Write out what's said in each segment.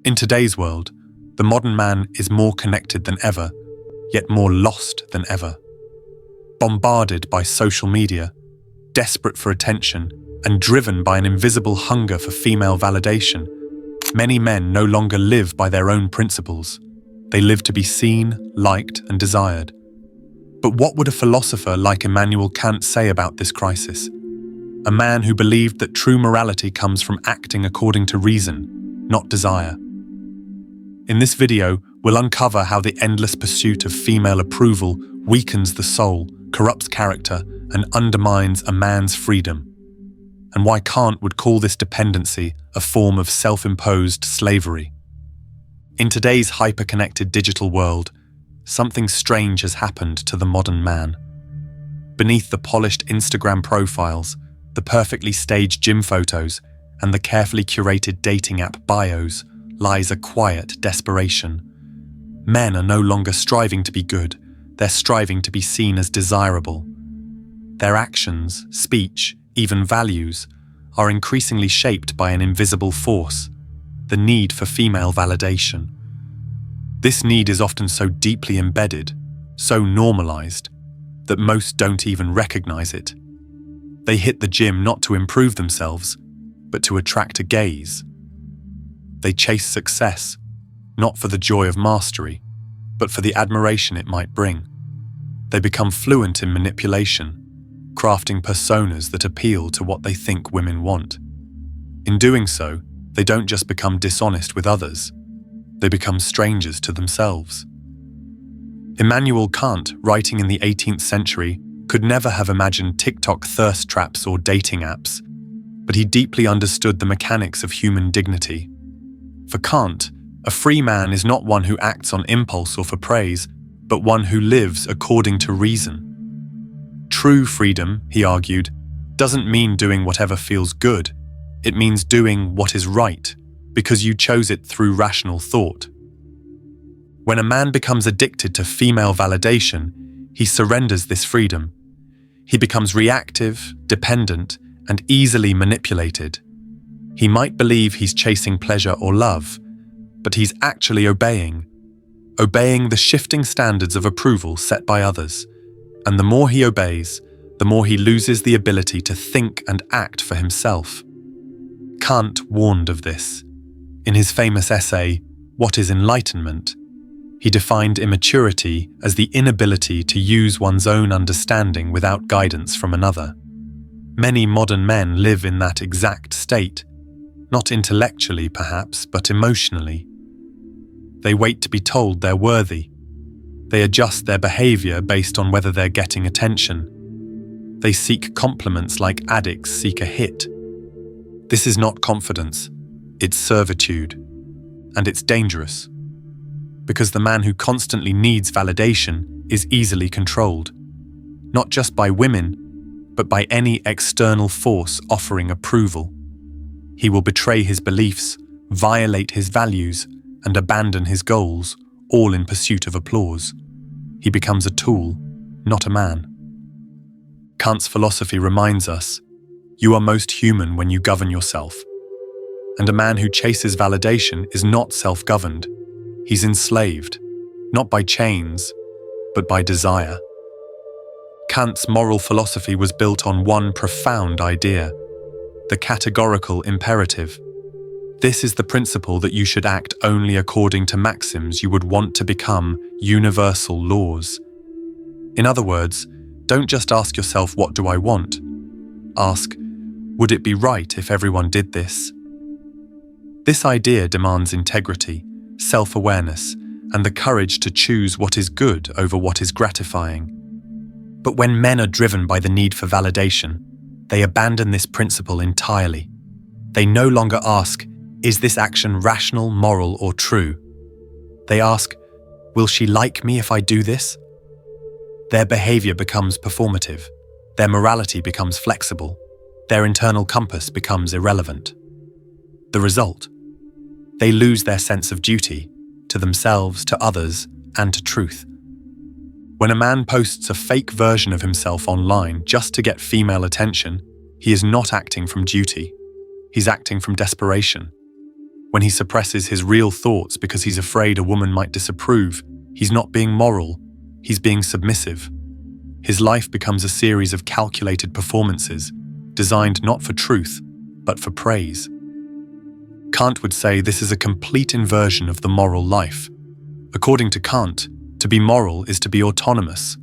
In today's world, the modern man is more connected than ever, yet more lost than ever. Bombarded by social media, desperate for attention, and driven by an invisible hunger for female validation, many men no longer live by their own principles. They live to be seen, liked, and desired. But what would a philosopher like Immanuel Kant say about this crisis? A man who believed that true morality comes from acting according to reason, not desire. In this video, we'll uncover how the endless pursuit of female approval weakens the soul, corrupts character, and undermines a man's freedom, and why Kant would call this dependency a form of self-imposed slavery. In today's hyper-connected digital world, something strange has happened to the modern man. Beneath the polished Instagram profiles, the perfectly staged gym photos, and the carefully curated dating app bios lies a quiet desperation. Men are no longer striving to be good, they're striving to be seen as desirable. Their actions, speech, even values, are increasingly shaped by an invisible force, the need for female validation. This need is often so deeply embedded, so normalized, that most don't even recognize it. They hit the gym not to improve themselves, but to attract a gaze. They chase success, not for the joy of mastery, but for the admiration it might bring. They become fluent in manipulation, crafting personas that appeal to what they think women want. In doing so, they don't just become dishonest with others, they become strangers to themselves. Immanuel Kant, writing in the 18th century, could never have imagined TikTok thirst traps or dating apps, but he deeply understood the mechanics of human dignity. For Kant, a free man is not one who acts on impulse or for praise, but one who lives according to reason. True freedom, he argued, doesn't mean doing whatever feels good. It means doing what is right, because you chose it through rational thought. When a man becomes addicted to female validation, he surrenders this freedom. He becomes reactive, dependent, and easily manipulated. He might believe he's chasing pleasure or love, but he's actually obeying the shifting standards of approval set by others. And the more he obeys, the more he loses the ability to think and act for himself. Kant warned of this. In his famous essay, What is Enlightenment? He defined immaturity as the inability to use one's own understanding without guidance from another. Many modern men live in that exact state, not intellectually perhaps, but emotionally. They wait to be told they're worthy. They adjust their behavior based on whether they're getting attention. They seek compliments like addicts seek a hit. This is not confidence, it's servitude. And it's dangerous. Because the man who constantly needs validation is easily controlled, not just by women, but by any external force offering approval. He will betray his beliefs, violate his values, and abandon his goals, all in pursuit of applause. He becomes a tool, not a man. Kant's philosophy reminds us, you are most human when you govern yourself. And a man who chases validation is not self-governed. He's enslaved, not by chains, but by desire. Kant's moral philosophy was built on one profound idea, the categorical imperative. This is the principle that you should act only according to maxims you would want to become universal laws. In other words, don't just ask yourself, what do I want? Ask, would it be right if everyone did this? This idea demands integrity, self-awareness, and the courage to choose what is good over what is gratifying. But when men are driven by the need for validation, they abandon this principle entirely. They no longer ask, is this action rational, moral, or true? They ask, will she like me if I do this? Their behavior becomes performative. Their morality becomes flexible. Their internal compass becomes irrelevant. The result? They lose their sense of duty, to themselves, to others, and to truth. When a man posts a fake version of himself online just to get female attention, he is not acting from duty. He's acting from desperation. When he suppresses his real thoughts because he's afraid a woman might disapprove, he's not being moral, he's being submissive. His life becomes a series of calculated performances, designed not for truth, but for praise. Kant would say this is a complete inversion of the moral life. According to Kant, to be moral is to be autonomous,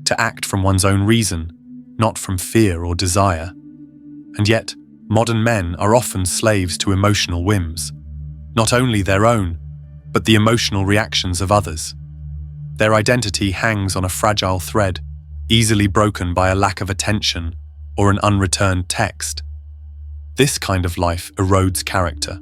to act from one's own reason, not from fear or desire. And yet, modern men are often slaves to emotional whims, not only their own, but the emotional reactions of others. Their identity hangs on a fragile thread, easily broken by a lack of attention or an unreturned text. This kind of life erodes character,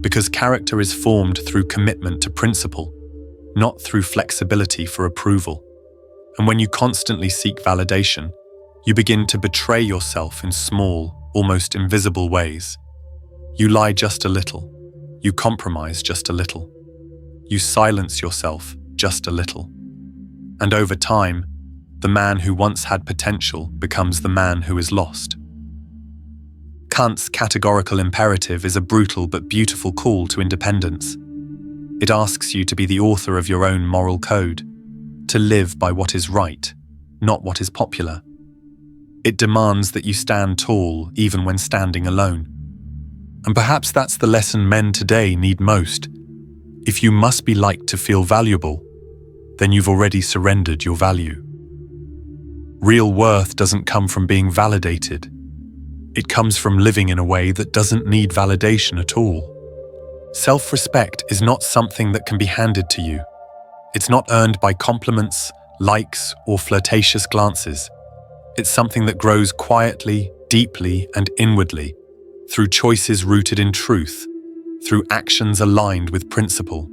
because character is formed through commitment to principle, not through flexibility for approval. And when you constantly seek validation, you begin to betray yourself in small, almost invisible ways. You lie just a little. You compromise just a little. You silence yourself just a little. And over time, the man who once had potential becomes the man who is lost. Kant's categorical imperative is a brutal but beautiful call to independence. It asks you to be the author of your own moral code, to live by what is right, not what is popular. It demands that you stand tall even when standing alone. And perhaps that's the lesson men today need most. If you must be liked to feel valuable, then you've already surrendered your value. Real worth doesn't come from being validated. It comes from living in a way that doesn't need validation at all. Self-respect is not something that can be handed to you. It's not earned by compliments, likes, or flirtatious glances. It's something that grows quietly, deeply, and inwardly, through choices rooted in truth, through actions aligned with principle.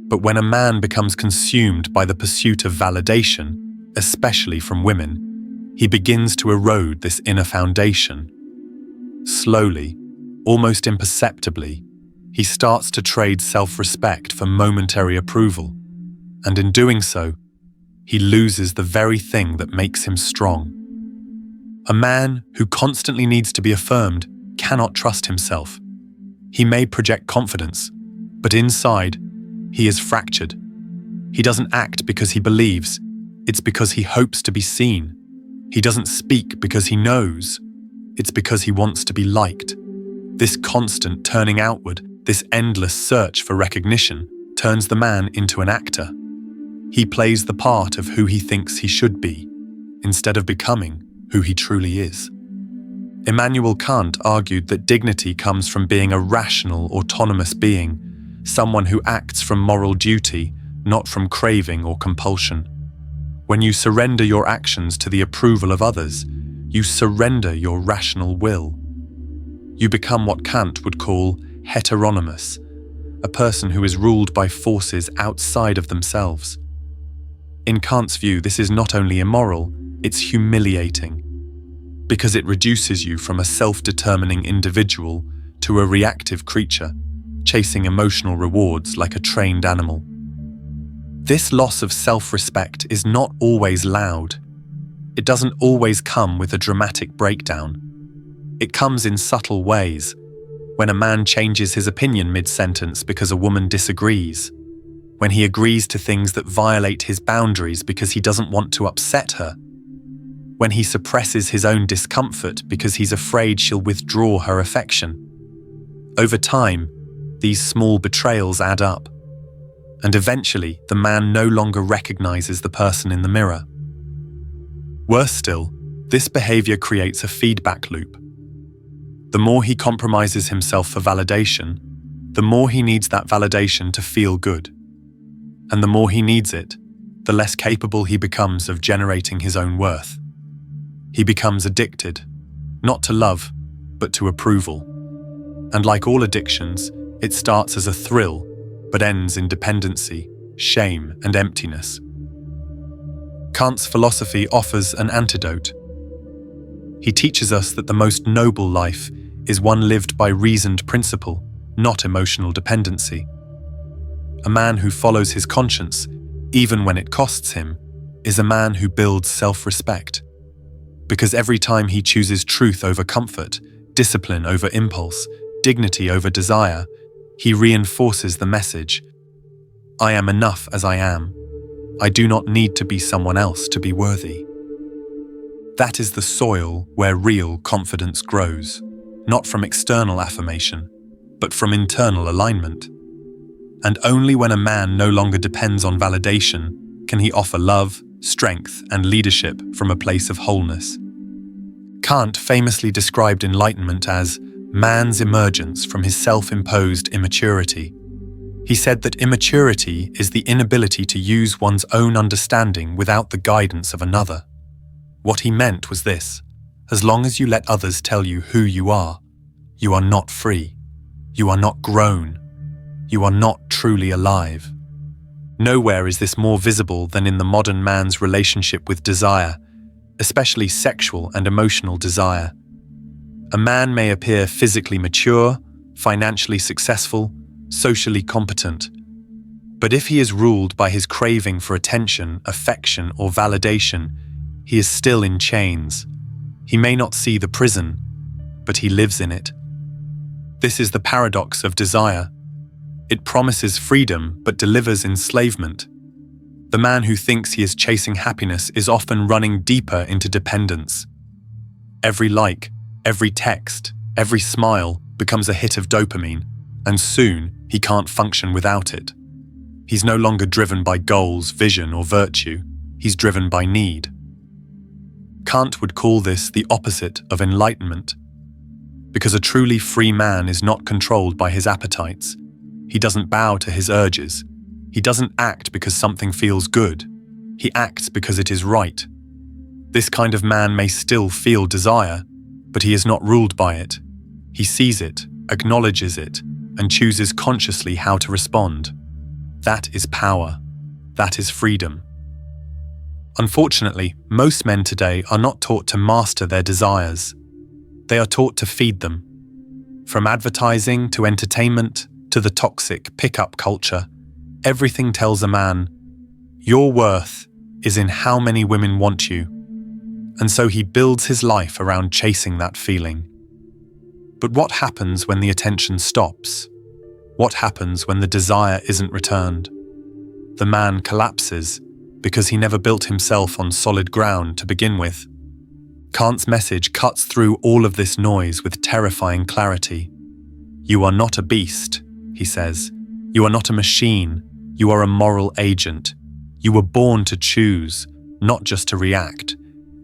But when a man becomes consumed by the pursuit of validation, especially from women, he begins to erode this inner foundation. Slowly, almost imperceptibly, he starts to trade self-respect for momentary approval, and in doing so, he loses the very thing that makes him strong. A man who constantly needs to be affirmed cannot trust himself. He may project confidence, but inside, he is fractured. He doesn't act because he believes, it's because he hopes to be seen. He doesn't speak because he knows, it's because he wants to be liked. This constant turning outward, this endless search for recognition, turns the man into an actor. He plays the part of who he thinks he should be, instead of becoming who he truly is. Immanuel Kant argued that dignity comes from being a rational, autonomous being, someone who acts from moral duty, not from craving or compulsion. When you surrender your actions to the approval of others, you surrender your rational will. You become what Kant would call heteronymous, a person who is ruled by forces outside of themselves. In Kant's view, this is not only immoral, it's humiliating, because it reduces you from a self-determining individual to a reactive creature, chasing emotional rewards like a trained animal. This loss of self-respect is not always loud. It doesn't always come with a dramatic breakdown. It comes in subtle ways, when a man changes his opinion mid-sentence because a woman disagrees, when he agrees to things that violate his boundaries because he doesn't want to upset her, when he suppresses his own discomfort because he's afraid she'll withdraw her affection. Over time, these small betrayals add up, and eventually the man no longer recognizes the person in the mirror. Worse still, this behavior creates a feedback loop. The more he compromises himself for validation, the more he needs that validation to feel good. And the more he needs it, the less capable he becomes of generating his own worth. He becomes addicted, not to love, but to approval. And like all addictions, it starts as a thrill, but ends in dependency, shame, and emptiness. Kant's philosophy offers an antidote. He teaches us that the most noble life is one lived by reasoned principle, not emotional dependency. A man who follows his conscience, even when it costs him, is a man who builds self-respect. Because every time he chooses truth over comfort, discipline over impulse, dignity over desire, He reinforces the message, I am enough as I am. I do not need to be someone else to be worthy. That is the soil where real confidence grows, not from external affirmation, but from internal alignment. And only when a man no longer depends on validation can he offer love, strength, and leadership from a place of wholeness. Kant famously described enlightenment as man's emergence from his self-imposed immaturity. He said that immaturity is the inability to use one's own understanding without the guidance of another. What he meant was this: as long as you let others tell you who you are not free. You are not grown. You are not truly alive. Nowhere is this more visible than in the modern man's relationship with desire, especially sexual and emotional desire. A man may appear physically mature, financially successful, socially competent, but if he is ruled by his craving for attention, affection, or validation, he is still in chains. He may not see the prison, but he lives in it. This is the paradox of desire. It promises freedom but delivers enslavement. The man who thinks he is chasing happiness is often running deeper into dependence. Every like, every text, every smile becomes a hit of dopamine, and soon he can't function without it. He's no longer driven by goals, vision, or virtue. He's driven by need. Kant would call this the opposite of enlightenment. Because a truly free man is not controlled by his appetites. He doesn't bow to his urges. He doesn't act because something feels good. He acts because it is right. This kind of man may still feel desire, but he is not ruled by it. He sees it, acknowledges it, and chooses consciously how to respond. That is power. That is freedom. Unfortunately, most men today are not taught to master their desires. They are taught to feed them. From advertising to entertainment to the toxic pickup culture, everything tells a man, your worth is in how many women want you. And so he builds his life around chasing that feeling. But what happens when the attention stops? What happens when the desire isn't returned? The man collapses because he never built himself on solid ground to begin with. Kant's message cuts through all of this noise with terrifying clarity. You are not a beast, he says. You are not a machine. You are a moral agent. You were born to choose, not just to react.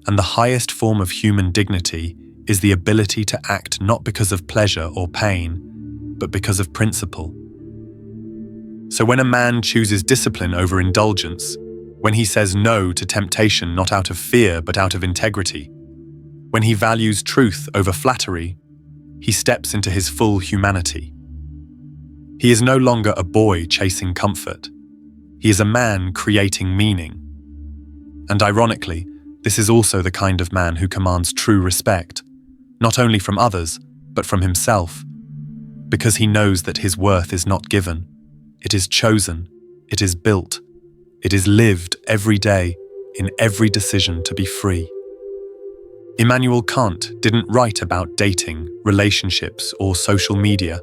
And the highest form of human dignity is the ability to act not because of pleasure or pain, but because of principle. So when a man chooses discipline over indulgence, when he says no to temptation not out of fear but out of integrity, when he values truth over flattery, he steps into his full humanity. He is no longer a boy chasing comfort. He is a man creating meaning. And ironically, this is also the kind of man who commands true respect, not only from others, but from himself, because he knows that his worth is not given. It is chosen, it is built, it is lived every day, in every decision to be free. Immanuel Kant didn't write about dating, relationships, or social media,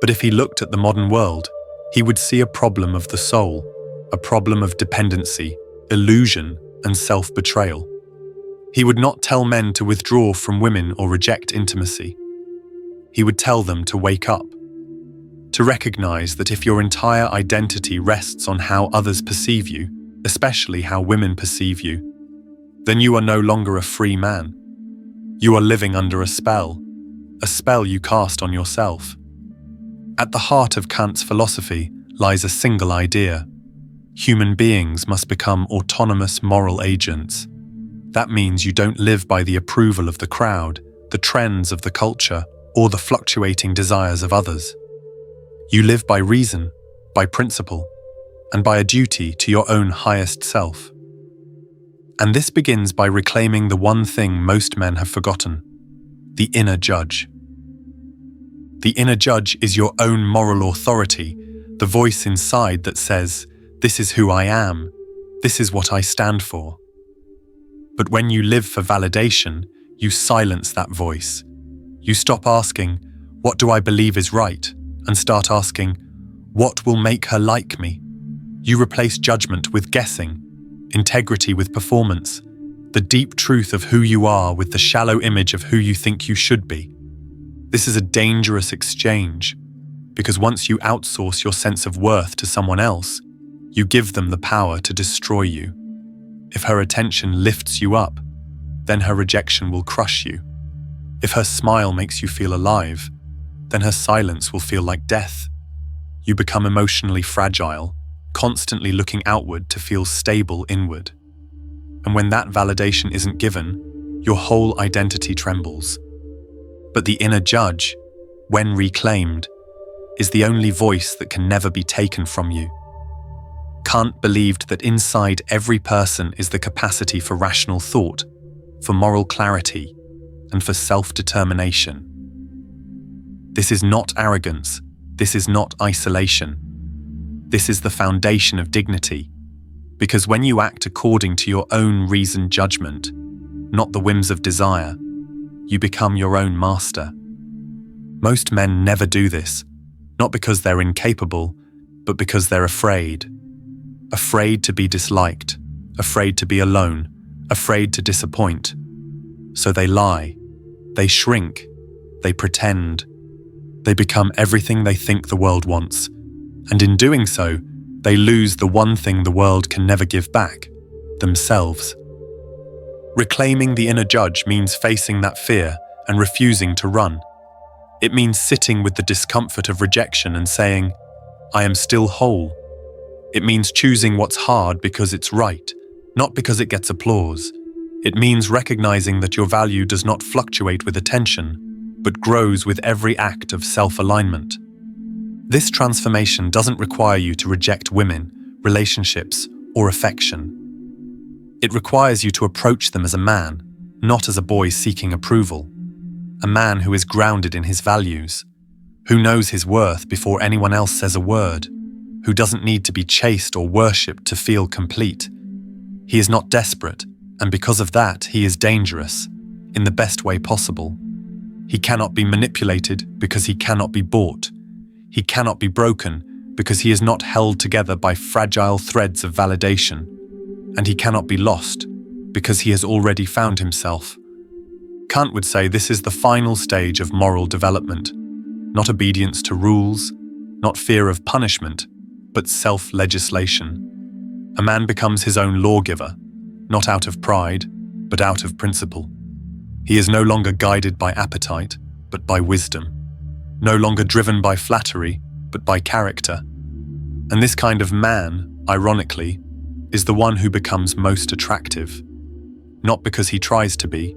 but if he looked at the modern world, he would see a problem of the soul, a problem of dependency, illusion, and self-betrayal. He would not tell men to withdraw from women or reject intimacy. He would tell them to wake up, to recognize that if your entire identity rests on how others perceive you, especially how women perceive you, then you are no longer a free man. You are living under a spell you cast on yourself. At the heart of Kant's philosophy lies a single idea. Human beings must become autonomous moral agents. That means you don't live by the approval of the crowd, the trends of the culture, or the fluctuating desires of others. You live by reason, by principle, and by a duty to your own highest self. And this begins by reclaiming the one thing most men have forgotten: the inner judge. The inner judge is your own moral authority, the voice inside that says, "This is who I am, this is what I stand for." But when you live for validation, you silence that voice. You stop asking, "What do I believe is right?" and start asking, what will make her like me? You replace judgment with guessing, integrity with performance, the deep truth of who you are with the shallow image of who you think you should be. This is a dangerous exchange, because once you outsource your sense of worth to someone else, you give them the power to destroy you. If her attention lifts you up, then her rejection will crush you. If her smile makes you feel alive, then her silence will feel like death. You become emotionally fragile, constantly looking outward to feel stable inward. And when that validation isn't given, your whole identity trembles. But the inner judge, when reclaimed, is the only voice that can never be taken from you. Kant believed that inside every person is the capacity for rational thought, for moral clarity, and for self-determination. This is not arrogance. This is not isolation. This is the foundation of dignity, because when you act according to your own reasoned judgment, not the whims of desire, you become your own master. Most men never do this, not because they're incapable, but because they're afraid. Afraid to be disliked, afraid to be alone, afraid to disappoint. So they lie, they shrink, they pretend. They become everything they think the world wants, and in doing so, they lose the one thing the world can never give back, themselves. Reclaiming the inner judge means facing that fear and refusing to run. It means sitting with the discomfort of rejection and saying, I am still whole. It means choosing what's hard because it's right, not because it gets applause. It means recognizing that your value does not fluctuate with attention, but grows with every act of self-alignment. This transformation doesn't require you to reject women, relationships, or affection. It requires you to approach them as a man, not as a boy seeking approval. A man who is grounded in his values, who knows his worth before anyone else says a word, who doesn't need to be chased or worshipped to feel complete. He is not desperate, and because of that, he is dangerous, in the best way possible. He cannot be manipulated because he cannot be bought. He cannot be broken because he is not held together by fragile threads of validation. And he cannot be lost because he has already found himself. Kant would say this is the final stage of moral development, not obedience to rules, not fear of punishment, but self-legislation. A man becomes his own lawgiver, not out of pride, but out of principle. He is no longer guided by appetite, but by wisdom. No longer driven by flattery, but by character. And this kind of man, ironically, is the one who becomes most attractive. Not because he tries to be,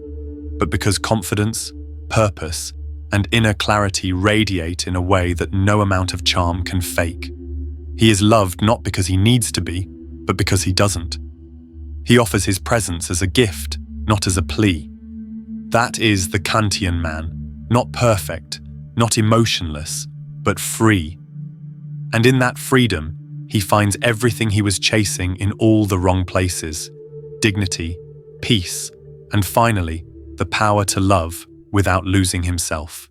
but because confidence, purpose, and inner clarity radiate in a way that no amount of charm can fake. He is loved not because he needs to be, but because he doesn't. He offers his presence as a gift, not as a plea. That is the Kantian man, not perfect, not emotionless, but free. And in that freedom, he finds everything he was chasing in all the wrong places: dignity, peace, and finally, the power to love without losing himself.